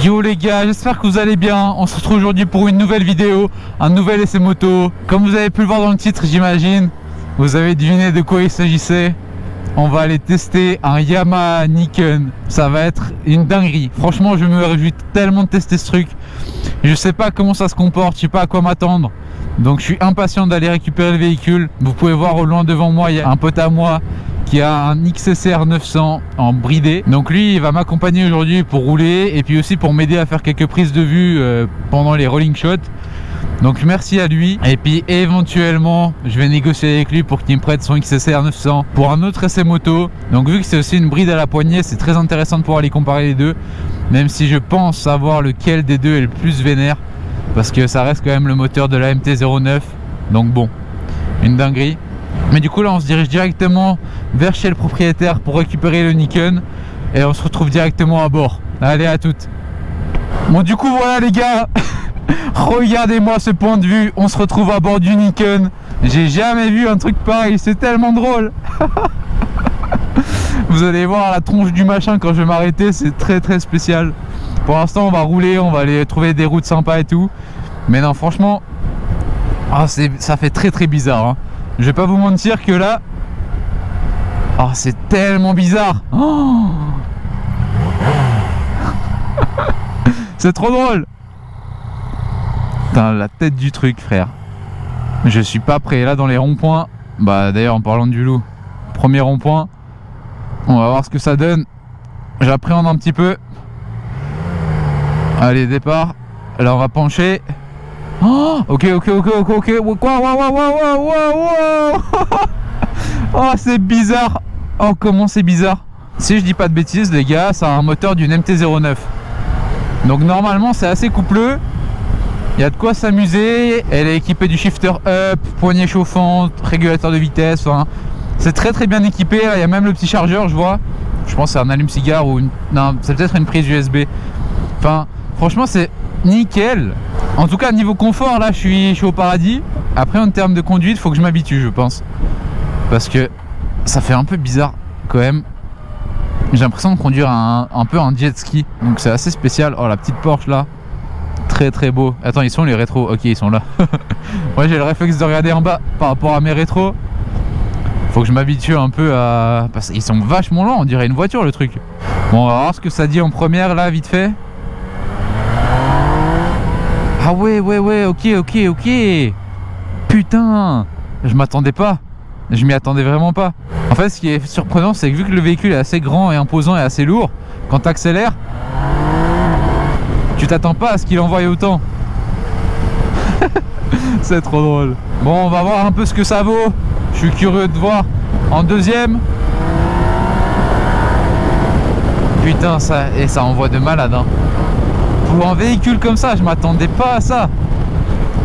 Yo les gars, j'espère que vous allez bien. On se retrouve aujourd'hui pour une nouvelle vidéo, un nouvel essai moto. Comme vous avez pu le voir dans le titre, j'imagine, vous avez deviné de quoi il s'agissait. On va aller tester un Yamaha Niken. Ça va être une dinguerie. Franchement, je me réjouis tellement de tester ce truc. Je sais pas comment ça se comporte, je sais pas à quoi m'attendre. Donc je suis impatient d'aller récupérer le véhicule. Vous pouvez voir au loin devant moi, il y a un pote à moi qui a un XSR 900 en bridé. Donc lui il va m'accompagner aujourd'hui pour rouler et puis aussi pour m'aider à faire quelques prises de vue pendant les rolling shots. Donc merci à lui. Et puis éventuellement je vais négocier avec lui pour qu'il me prête son XSR 900 pour un autre essai moto. Donc vu que c'est aussi une bride à la poignée, c'est très intéressant de pouvoir les comparer les deux. Même si je pense savoir lequel des deux est le plus vénère, parce que ça reste quand même le moteur de la MT-09. Donc bon, une dinguerie. Mais du coup là on se dirige directement vers chez le propriétaire pour récupérer le Niken. Et on se retrouve directement à bord. Allez, à toutes. Bon du coup voilà les gars. Regardez-moi ce point de vue. On se retrouve à bord du Niken. J'ai jamais vu un truc pareil, c'est tellement drôle. Vous allez voir la tronche du machin quand je vais m'arrêter, c'est très spécial. Pour l'instant on va rouler, on va aller trouver des routes sympas et tout. Mais non franchement, ça fait très bizarre hein. Je vais pas vous mentir que là, c'est tellement bizarre. C'est trop drôle. Putain, la tête du truc frère. Je suis pas prêt. Là dans les ronds-points, bah d'ailleurs en parlant du loup, premier rond-point, on va voir ce que ça donne. J'appréhende un petit peu. Allez, départ. Là on va pencher. Ok. Quoi, wow. Oh c'est bizarre. Oh comment c'est bizarre. Si je dis pas de bêtises les gars, ça a un moteur d'une MT-09. Donc normalement c'est assez coupleux. Il y a de quoi s'amuser. Elle est équipée du shifter up, poignée chauffante, régulateur de vitesse. Enfin, c'est très bien équipé. Là, il y a même le petit chargeur, je vois. Je pense que c'est un allume-cigare ou une... Non, c'est peut-être une prise USB. Enfin, franchement, c'est nickel. En tout cas, niveau confort, là, je suis au paradis. Après, en termes de conduite, il faut que je m'habitue, je pense. Parce que ça fait un peu bizarre, quand même. J'ai l'impression de conduire un peu un jet ski. Donc, c'est assez spécial. Oh, la petite Porsche, là. Très beau. Attends, ils sont les rétros. Ok, ils sont là. Ouais, j'ai le réflexe de regarder en bas par rapport à mes rétros. Faut que je m'habitue un peu à... Parce qu'ils sont vachement longs, on dirait une voiture le truc. Bon, on va voir ce que ça dit en première là, vite fait. Ah ouais, ok. Putain, je m'attendais pas. Je m'y attendais vraiment pas. En fait, ce qui est surprenant, c'est que vu que le véhicule est assez grand et imposant et assez lourd, quand tu accélères, tu t'attends pas à ce qu'il envoie autant. C'est trop drôle. Bon, on va voir un peu ce que ça vaut. Je suis curieux de voir en deuxième. Putain, ça envoie de malade hein. Pour un véhicule comme ça, je m'attendais pas à ça.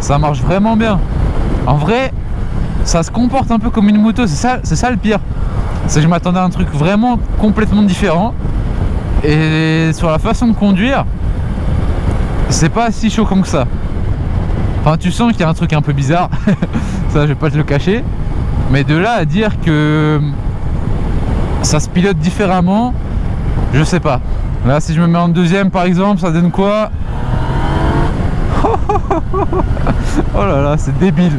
Ça marche vraiment bien. En vrai, ça se comporte un peu comme une moto. C'est ça le pire. C'est que je m'attendais à un truc vraiment complètement différent. Et sur la façon de conduire, c'est pas si choquant que ça. Enfin, tu sens qu'il y a un truc un peu bizarre. Ça, je vais pas te le cacher. Mais de là à dire que ça se pilote différemment, je sais pas. Là, si je me mets en deuxième, par exemple, ça donne quoi? Oh là là, c'est débile.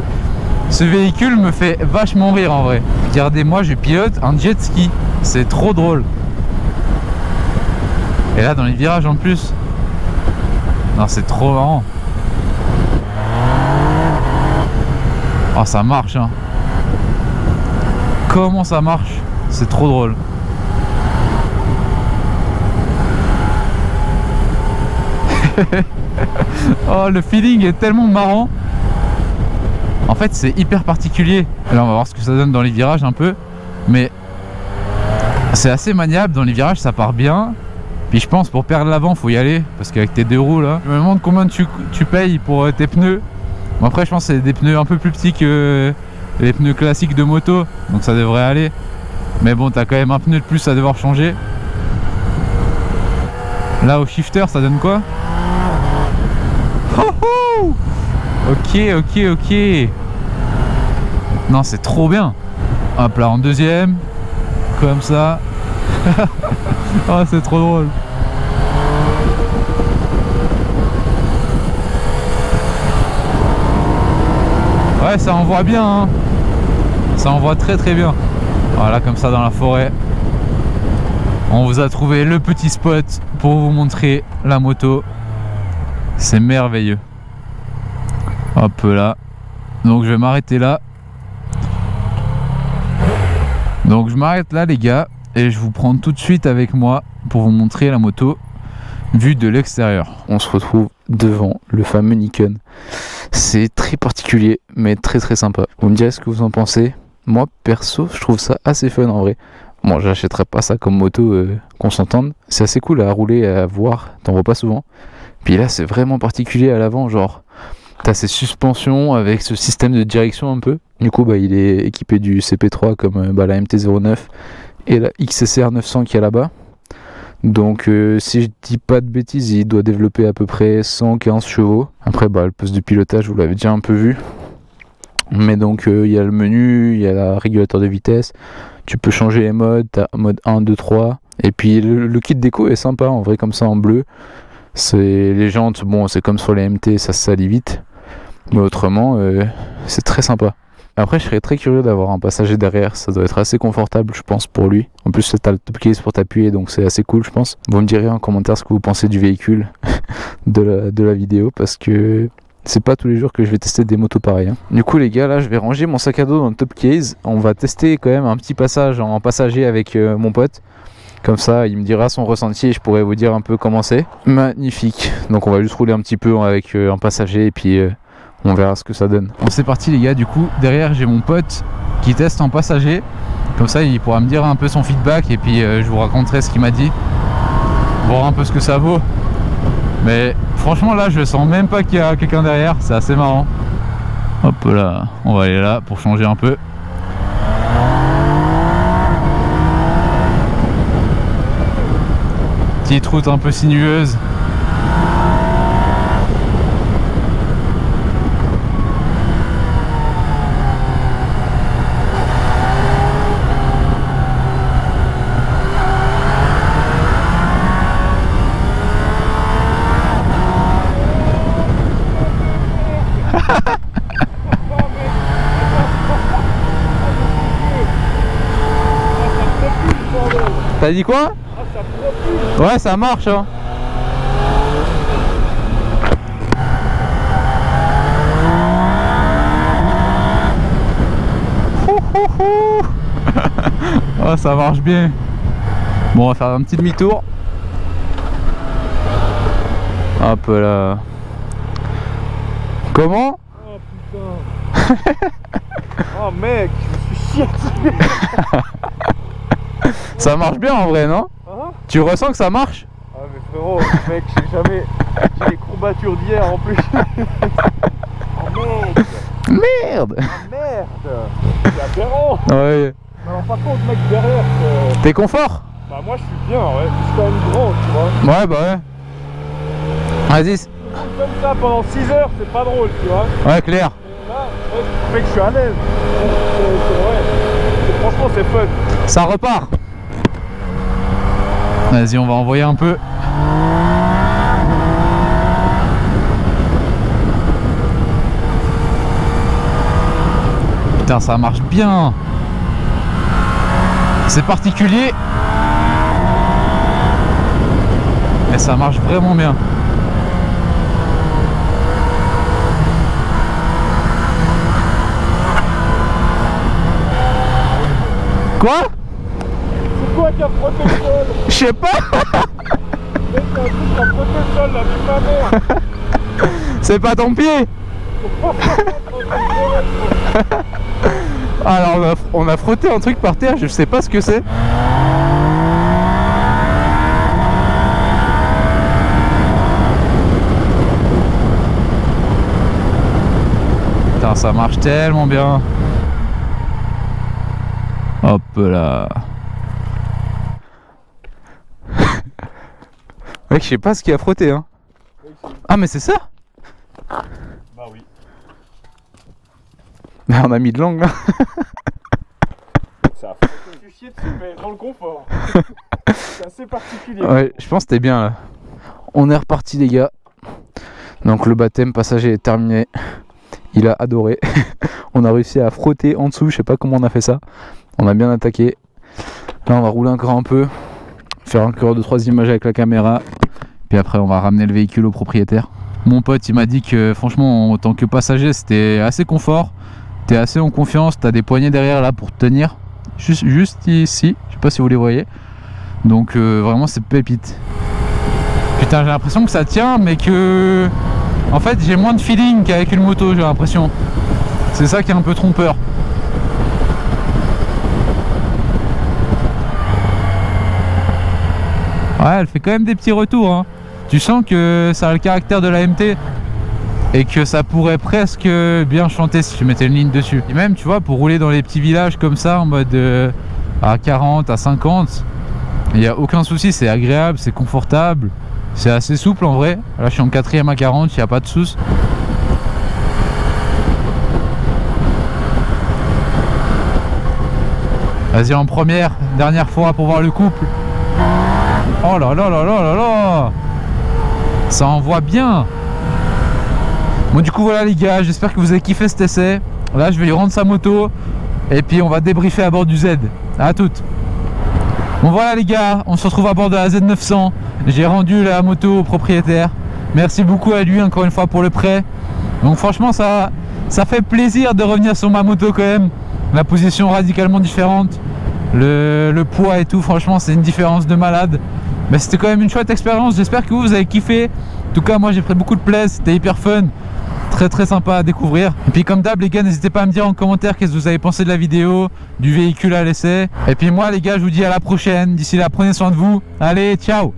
Ce véhicule me fait vachement rire en vrai. Regardez-moi, je pilote un jet ski. C'est trop drôle. Et là, dans les virages en plus. Non, c'est trop marrant. Oh, ça marche hein. Comment ça marche? C'est trop drôle. Oh, le feeling est tellement marrant. En fait, c'est hyper particulier. Là, on va voir ce que ça donne dans les virages un peu. Mais c'est assez maniable. Dans les virages, ça part bien. Puis je pense pour perdre l'avant, faut y aller. Parce qu'avec tes deux roues là, je me demande combien tu payes pour tes pneus. Bon, après, je pense que c'est des pneus un peu plus petits que les pneus classiques de moto. Donc ça devrait aller. Mais bon, t'as quand même un pneu de plus à devoir changer. Là, au shifter, ça donne quoi? Ok. Non, c'est trop bien. Hop là, en deuxième. Comme ça. Oh, c'est trop drôle. Ouais, ça envoie bien, hein. Ça envoie très très bien. Voilà, comme ça dans la forêt. On vous a trouvé le petit spot pour vous montrer la moto. C'est merveilleux. Hop là. Donc je vais m'arrêter là. Donc je m'arrête là les gars. Et je vous prends tout de suite avec moi pour vous montrer la moto vue de l'extérieur. On se retrouve devant le fameux Nikon. C'est très particulier mais très très sympa. Vous me direz ce que vous en pensez. Moi perso je trouve ça assez fun en vrai. Bon, j'achèterais pas ça comme moto, qu'on s'entende. C'est assez cool à rouler, à voir, t'en vois pas souvent. Puis là, c'est vraiment particulier à l'avant, genre, t'as ces suspensions avec ce système de direction un peu. Du coup, bah, il est équipé du CP3 comme la MT-09 et la XSR 900 qui est là-bas. Donc, si je dis pas de bêtises, il doit développer à peu près 115 chevaux. Après, bah, le poste de pilotage, vous l'avez déjà un peu vu. Mais donc, il y a le menu, il y a le régulateur de vitesse. Tu peux changer les modes, t'as mode 1, 2, 3. Et puis le kit déco est sympa en vrai, comme ça en bleu. C'est les jantes, bon c'est comme sur les MT, ça se salit vite. Mais autrement, c'est très sympa. Après je serais très curieux d'avoir un passager derrière, ça doit être assez confortable je pense pour lui. En plus t'as le top case pour t'appuyer donc c'est assez cool je pense. Vous me direz en commentaire ce que vous pensez du véhicule, de la vidéo parce que... c'est pas tous les jours que je vais tester des motos pareilles. Hein. Du coup les gars, là je vais ranger mon sac à dos dans le top case. On va tester quand même un petit passage en passager avec mon pote. Comme ça il me dira son ressenti et je pourrais vous dire un peu comment c'est. Magnifique. Donc on va juste rouler un petit peu avec un passager et puis on verra ce que ça donne. Bon c'est parti les gars, du coup derrière j'ai mon pote qui teste en passager. Comme ça il pourra me dire un peu son feedback et puis je vous raconterai ce qu'il m'a dit. Voir un peu ce que ça vaut. Mais franchement là je sens même pas qu'il y a quelqu'un derrière, c'est assez marrant. Hop là, on va aller là pour changer un peu. Petite route un peu sinueuse. T'as dit quoi? Ouais, ça marche hein. Oh, ça marche bien. Bon, on va faire un petit demi-tour. Hop là. Comment? Oh putain. Oh mec, je me suis chié dessus. Ça marche bien en vrai, non? Hein? Tu ressens que ça marche? Ah mais frérot, mec, j'ai les courbatures d'hier en plus. Oh mec. Merde! Oh merde. C'est aberrant. Ouais. Je me rends pas compte mec derrière. T'es confort? Bah moi je suis bien, ouais. Je suis quand même grand, tu vois. Ouais, bah ouais. Vas-y. Comme ça pendant 6 heures, c'est pas drôle, tu vois. Ouais, clair. Et là, ouais, mec, je suis à l'aise. C'est vrai. Franchement, c'est fun. Ça repart. Vas-y, on va envoyer un peu. Putain, ça marche bien. C'est particulier. Mais ça marche vraiment bien. Quoi? C'est quoi qui a frotté le sol? Je sais pas. Mec, c'est un truc qui a frotté le sol, là, vu ma mère. C'est pas ton pied. Alors on a frotté un truc par terre, je sais pas ce que c'est. Putain, ça marche tellement bien. Hop là. Mec, je sais pas ce qu'il a frotté hein. Ah mais c'est ça? Bah oui. Mais on a mis de l'angle là. Ça a frotté. Je suis chié dessus mais dans le confort. C'est assez particulier. Ouais, je pense que t'es bien là. On est reparti les gars. Donc le baptême passager est terminé. il a adoré. On a réussi à frotter en dessous, je sais pas comment on a fait ça. On a bien attaqué. Là on va rouler encore un peu, faire encore 2-3 images avec la caméra, puis après on va ramener le véhicule au propriétaire. Mon pote il m'a dit que franchement en tant que passager c'était assez confort, t'es assez en confiance, t'as des poignées derrière là pour te tenir, juste ici, je sais pas si vous les voyez, donc vraiment c'est pépite. Putain j'ai l'impression que ça tient mais que en fait j'ai moins de feeling qu'avec une moto, j'ai l'impression, c'est ça qui est un peu trompeur. Ouais, elle fait quand même des petits retours, hein. Tu sens que ça a le caractère de la MT et que ça pourrait presque bien chanter si tu mettais une ligne dessus. Et même, tu vois, pour rouler dans les petits villages comme ça, en mode à 40, à 50, il n'y a aucun souci, c'est agréable, c'est confortable, c'est assez souple en vrai. Là, je suis en 4ème à 40, il n'y a pas de souci. Vas-y, en première, dernière fois pour voir le couple. Oh là là là là là là, ça envoie bien. Bon du coup voilà les gars, j'espère que vous avez kiffé cet essai. Là je vais lui rendre sa moto et puis on va débriefer à bord du Z. À toutes. Bon voilà les gars, on se retrouve à bord de la Z900. J'ai rendu la moto au propriétaire. Merci beaucoup à lui encore une fois pour le prêt. Donc franchement ça fait plaisir de revenir sur ma moto quand même. La position radicalement différente, le poids et tout, franchement c'est une différence de malade. Mais c'était quand même une chouette expérience, j'espère que vous avez kiffé. En tout cas moi j'ai pris beaucoup de plaisir, c'était hyper fun, très sympa à découvrir. Et puis comme d'hab les gars, n'hésitez pas à me dire en commentaire qu'est-ce que vous avez pensé de la vidéo, du véhicule à l'essai. Et puis moi les gars je vous dis à la prochaine, d'ici là prenez soin de vous, allez ciao.